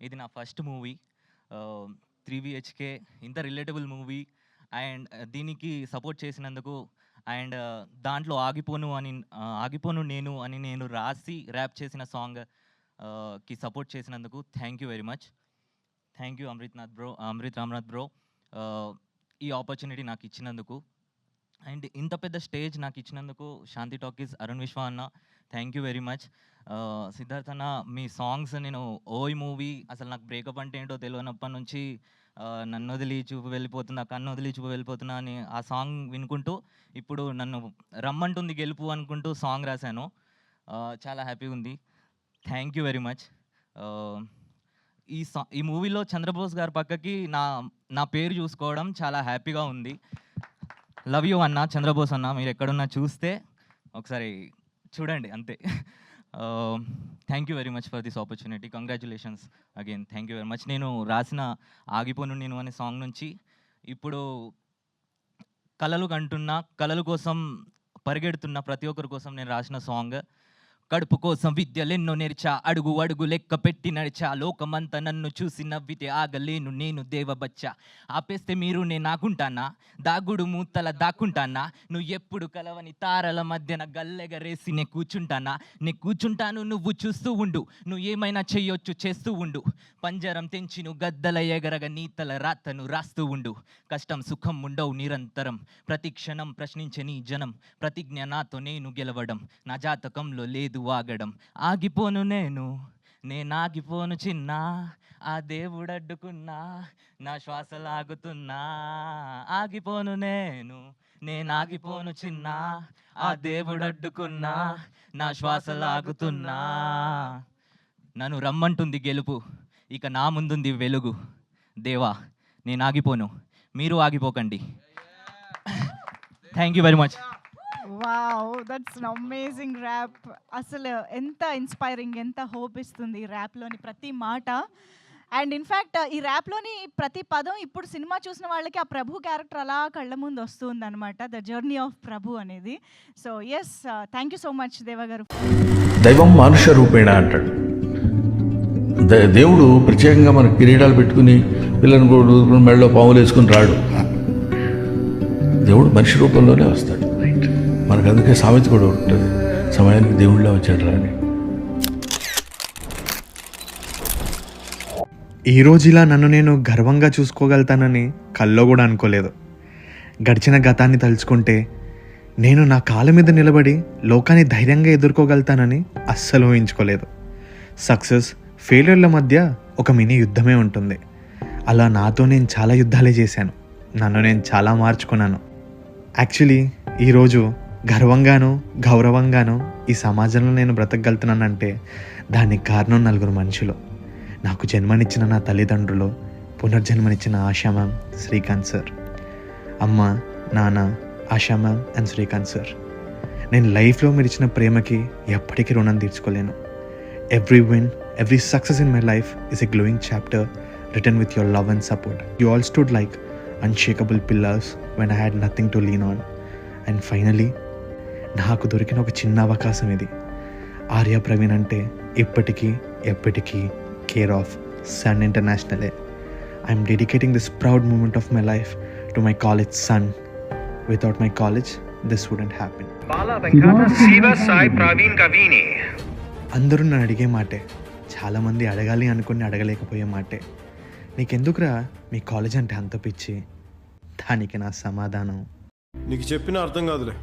ఇది నా first movie. 3 BHK ఇంత రిలేటబుల్ మూవీ అండ్ దీనికి సపోర్ట్ చేసినందుకు అండ్ దాంట్లో ఆగిపోను నేను అని నేను రాసి ర్యాప్ చేసిన సాంగ్ కి సపోర్ట్ చేసినందుకు thank you very much. Thank you Amrit Ramnath bro ఈ ఆపర్చునిటీ నాకు ఇచ్చినందుకు. అండ్ ఇంత పెద్ద స్టేజ్ నాకు ఇచ్చినందుకు శాంతి టాకీస్ అరుణ్ విశ్వ అన్న thank you very much. Siddharth అన్న మీ సాంగ్స్ నేను ఓయ్ మూవీ అసలు నాకు బ్రేకప్ అంటే ఏంటో తెలియనప్పటి నుంచి నన్ను వదిలి చూపు వెళ్ళిపోతున్నా కన్ను వదిలి చూపు వెళ్ళిపోతున్నా అని ఆ సాంగ్ వినుకుంటూ ఇప్పుడు నన్ను రమ్మంటుంది గెలుపు అనుకుంటూ సాంగ్ రాశాను. చాలా హ్యాపీగా ఉంది. Thank you very much. ఈ మూవీలో చంద్రబోస్ గారి పక్కకి నా పేరు చూసుకోవడం చాలా హ్యాపీగా ఉంది. లవ్ యూ అన్న చంద్రబోస్ అన్న, మీరు ఎక్కడున్నా చూస్తే ఒకసారి చూడండి అంతే. Thank you very much for this opportunity. Congratulations again. Thank you very much. నేను రాసిన ఆగిపోను నేను అనే సాంగ్ నుంచి ఇప్పుడు కలలు కంటున్నా, కలల కోసం పరిగెడుతున్న ప్రతి ఒక్కరి కోసం నేను రాసిన సాంగ్. కడుపు కోసం విద్యలెన్నో నేర్చా, అడుగు అడుగు లెక్క పెట్టి నడిచా, లోకమంతా నన్ను చూసి నవ్వితే ఆగలేను నేను దేవబచ్చా. ఆపేస్తే మీరు నేనాకుంటానా, దాగుడు మూతల దాక్కుంటానా, నువ్వు ఎప్పుడు కలవని తారల మధ్యన గల్లెగరేసి నే కూర్చుంటాను నువ్వు చూస్తూ ఉండు, నువ్వు ఏమైనా చెయ్యొచ్చు చేస్తూ ఉండు, పంజరం తెంచి నువ్వు గద్దల ఎగరగ నీతల రాతను రాస్తూ ఉండు. కష్టం సుఖం ఉండవు నిరంతరం, ప్రతి క్షణం ప్రశ్నించే నీ జనం, ప్రతిజ్ఞ నాతో నేను గెలవడం, నా జాతకంలో లేదు ఆగడం. ఆగిపోను నేనాగిపోను చిన్న, ఆ దేవుడు అడ్డుకున్నా నా శ్వాస లాగుతున్నా. ఆగిపోను నేనాగిపోను చిన్న, ఆ దేవుడు అడ్డుకున్నా నా శ్వాస లాగుతున్నా. నన్ను రమ్మంటుంది గెలుపు, ఇక నా ముందుంది వెలుగు. దేవా నేను ఆగిపోను, మీరు ఆగిపోకండి. Thank you very much. Wow, that's an amazing rap. అసలు ఎంత ఇన్స్పైరింగ్, ఎంత హోప్ ఇస్తుంది ఈ ర్యాప్లోని ప్రతి మాట. అండ్ ఇన్ఫ్యాక్ట్ ఈ ర్యాప్లోని ప్రతి పదం ఇప్పుడు సినిమా చూసిన వాళ్ళకి ఆ ప్రభు క్యారెక్టర్ అలా కళ్ళ ముందు వస్తుంది అనమాట, ద జర్నీ ఆఫ్ ప్రభు అనేది. So yes, thank you so much Deva గారు. దైవం మానుష రూపేణ అంటాడు. దేవుడు ప్రత్యేకంగా మన కిరీటాలు పెట్టుకుని పిల్లలను మెడలో పాములు వేసుకుని రాడు. దేవుడు మనిషి రూపంలోనే వస్తాడు. మనకు అందుకే సామెత కూడా ఉంటుంది, సమయానికి దేవుళ్ళ వచ్చాడు రాని. ఈరోజు ఇలా నన్ను నేను గర్వంగా చూసుకోగలుగుతానని కల్లో కూడా అనుకోలేదు. గడిచిన గతాన్ని తలుచుకుంటే నేను నా కాళ్ళ మీద నిలబడి లోకాన్ని ధైర్యంగా ఎదుర్కోగలుగుతానని అస్సలు ఊహించుకోలేదు. సక్సెస్ ఫెయిల్యూర్ల మధ్య ఒక మినీ యుద్ధమే ఉంటుంది. అలా నాతో నేను చాలా యుద్ధాలే చేశాను, నన్ను నేను చాలా మార్చుకున్నాను. యాక్చువల్లీ ఈరోజు గర్వంగాను గౌరవంగాను ఈ సమాజంలో నేను బ్రతకగలుగుతున్నానంటే దానికి కారణం నలుగురు మనుషులు. నాకు జన్మనిచ్చిన నా తల్లిదండ్రులు, పునర్జన్మనిచ్చిన ఆశా మ్యామ్, శ్రీకాంత్ సార్, అమ్మ నాన్న, Asha ma'am and Srikanth sir. నేను లైఫ్లో మీరు ఇచ్చిన ప్రేమకి ఎప్పటికీ రుణం తీర్చుకోలేను. Every win, every success in my life is a glowing chapter written with your love and support. You all stood like unshakable pillars when I had nothing to lean on. And finally, నాకు దొరికిన ఒక చిన్న అవకాశం ఇది. ఆర్య ప్రవీణ్ అంటే ఎప్పటికీ care of Sun ఇంటర్నేషనలే. I'm dedicating this proud moment of my life to my college Sun. Without my college this wouldn't happen. అందరూ నన్ను అడిగే మాటే, చాలామంది అడగాలి అనుకుని అడగలేకపోయే మాటే, నీకెందుకురా మీ కాలేజ్ అంటే అంత పిచ్చి? దానికి నా సమాధానం, నీకు చెప్పినా అర్థం కాదులే.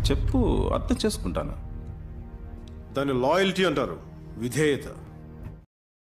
చెప్పు, అర్థం చేసుకుంటాను. దాన్ని లాయల్టీ అంటారు, విధేయత.